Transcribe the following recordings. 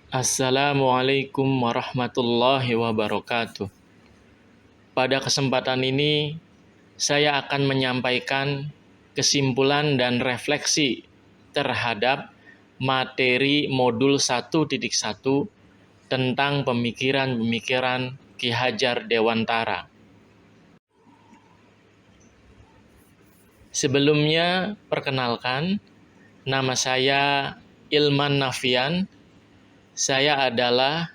Assalamualaikum warahmatullahi wabarakatuh. Pada kesempatan ini, saya akan menyampaikan kesimpulan dan refleksi terhadap materi modul 1.1 tentang pemikiran-pemikiran Ki Hajar Dewantara. Sebelumnya, perkenalkan, nama saya Ilman Nafian. Saya adalah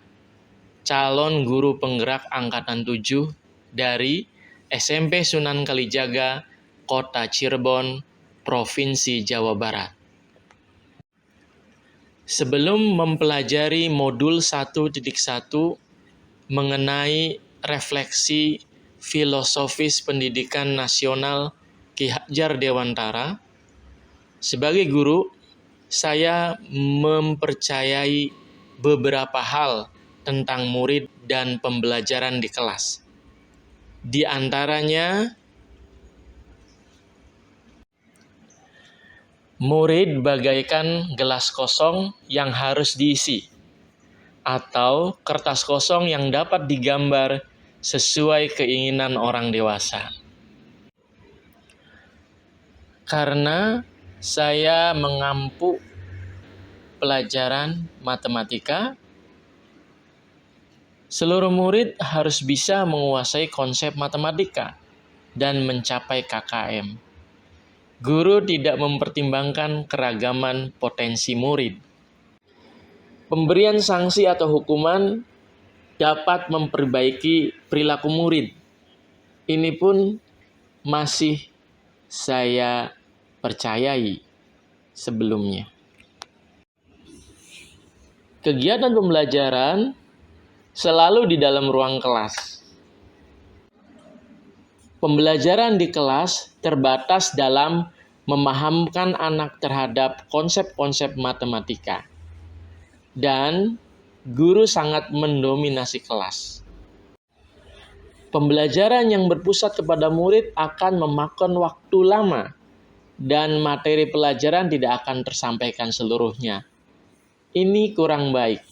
calon guru penggerak Angkatan 7 dari SMP Sunan Kalijaga, Kota Cirebon, Provinsi Jawa Barat. Sebelum mempelajari modul 1.1 mengenai refleksi filosofis pendidikan nasional Ki Hajar Dewantara, sebagai guru, saya mempercayai beberapa hal tentang murid dan pembelajaran di kelas. Di antaranya, murid bagaikan gelas kosong yang harus diisi, atau kertas kosong yang dapat digambar sesuai keinginan orang dewasa. Karena saya mengampu pelajaran matematika, seluruh murid harus bisa menguasai konsep matematika dan mencapai KKM. Guru tidak mempertimbangkan keragaman potensi murid. Pemberian sanksi atau hukuman dapat memperbaiki perilaku murid. Ini pun masih saya percayai sebelumnya. Kegiatan pembelajaran selalu di dalam ruang kelas. Pembelajaran di kelas terbatas dalam memahamkan anak terhadap konsep-konsep matematika. Dan guru sangat mendominasi kelas. Pembelajaran yang berpusat kepada murid akan memakan waktu lama dan materi pelajaran tidak akan tersampaikan seluruhnya. Ini kurang baik.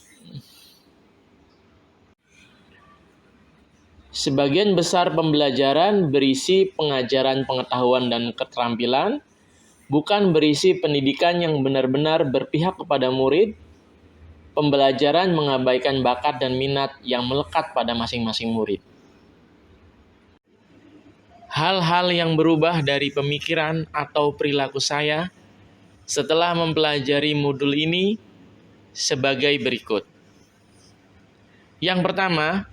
Sebagian besar pembelajaran berisi pengajaran pengetahuan dan keterampilan, bukan berisi pendidikan yang benar-benar berpihak kepada murid. Pembelajaran mengabaikan bakat dan minat yang melekat pada masing-masing murid. Hal-hal yang berubah dari pemikiran atau perilaku saya setelah mempelajari modul ini sebagai berikut. Yang pertama,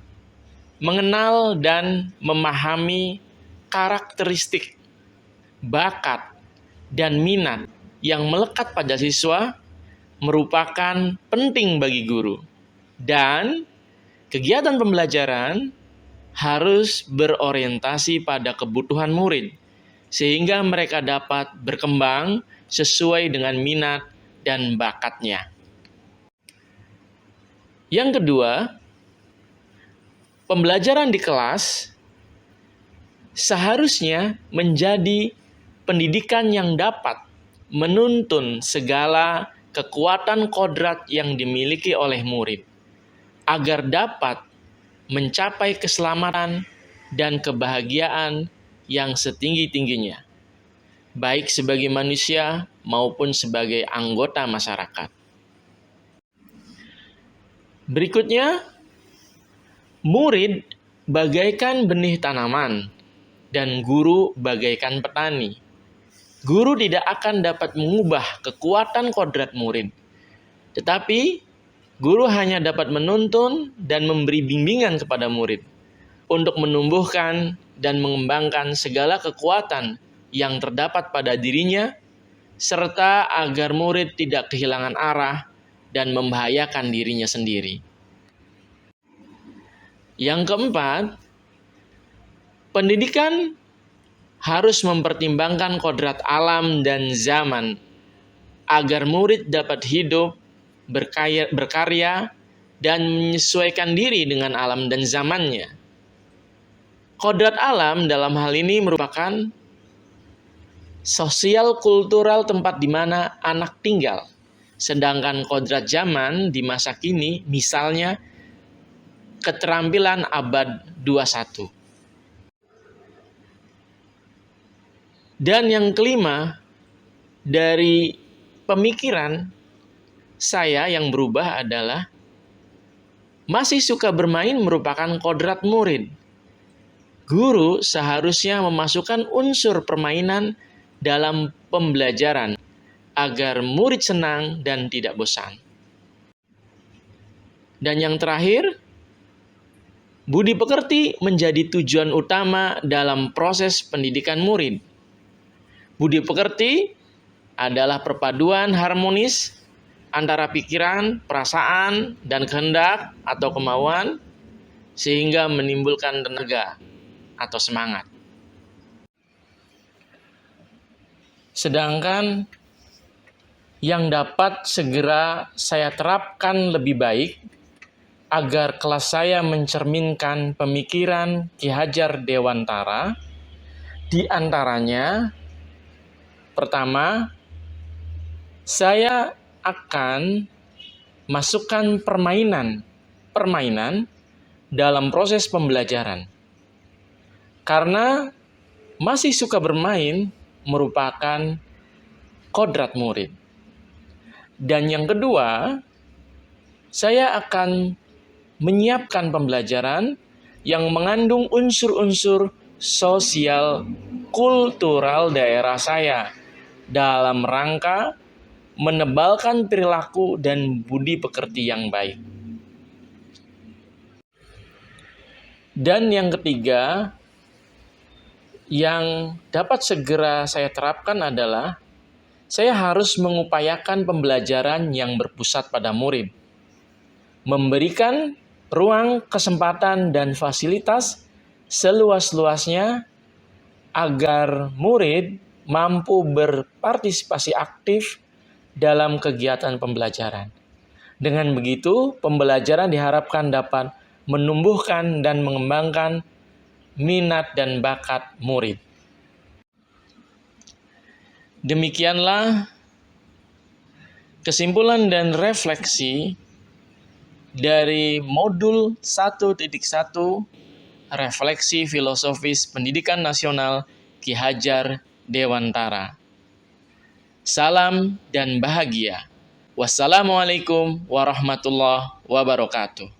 mengenal dan memahami karakteristik, bakat, dan minat yang melekat pada siswa merupakan penting bagi guru. Dan kegiatan pembelajaran harus berorientasi pada kebutuhan murid, sehingga mereka dapat berkembang sesuai dengan minat dan bakatnya. Yang kedua, pembelajaran di kelas seharusnya menjadi pendidikan yang dapat menuntun segala kekuatan kodrat yang dimiliki oleh murid, agar dapat mencapai keselamatan dan kebahagiaan yang setinggi-tingginya, baik sebagai manusia maupun sebagai anggota masyarakat. Berikutnya, murid bagaikan benih tanaman dan guru bagaikan petani. Guru tidak akan dapat mengubah kekuatan kodrat murid, tetapi guru hanya dapat menuntun dan memberi bimbingan kepada murid untuk menumbuhkan dan mengembangkan segala kekuatan yang terdapat pada dirinya, serta agar murid tidak kehilangan arah dan membahayakan dirinya sendiri. Yang keempat, pendidikan harus mempertimbangkan kodrat alam dan zaman agar murid dapat hidup, berkarya, dan menyesuaikan diri dengan alam dan zamannya. Kodrat alam dalam hal ini merupakan sosial kultural tempat di mana anak tinggal, Sedangkan kodrat zaman di masa kini, misalnya keterampilan abad 21. Dan yang kelima, dari pemikiran saya yang berubah adalah masih suka bermain merupakan kodrat murid. Guru seharusnya memasukkan unsur permainan dalam pembelajaran agar murid senang dan tidak bosan. Dan yang terakhir, budi pekerti menjadi tujuan utama dalam proses pendidikan murid. Budi pekerti adalah perpaduan harmonis antara pikiran, perasaan, dan kehendak atau kemauan sehingga menimbulkan tenaga atau semangat. Sedangkan yang dapat segera saya terapkan lebih baik agar kelas saya mencerminkan pemikiran Ki Hajar Dewantara, di antaranya pertama, saya akan masukkan permainan dalam proses pembelajaran. Karena masih suka bermain merupakan kodrat murid. Dan yang kedua, saya akan menyiapkan pembelajaran yang mengandung unsur-unsur sosial kultural daerah saya dalam rangka menebalkan perilaku dan budi pekerti yang baik. Dan yang ketiga, yang dapat segera saya terapkan adalah saya harus mengupayakan pembelajaran yang berpusat pada murid. Memberikan ruang, kesempatan, dan fasilitas seluas-luasnya agar murid mampu berpartisipasi aktif dalam kegiatan pembelajaran. Dengan begitu, pembelajaran diharapkan dapat menumbuhkan dan mengembangkan minat dan bakat murid. Demikianlah kesimpulan dan refleksi dari modul 1.1 Refleksi Filosofis Pendidikan Nasional Ki Hajar Dewantara. Salam dan bahagia. Wassalamualaikum warahmatullahi wabarakatuh.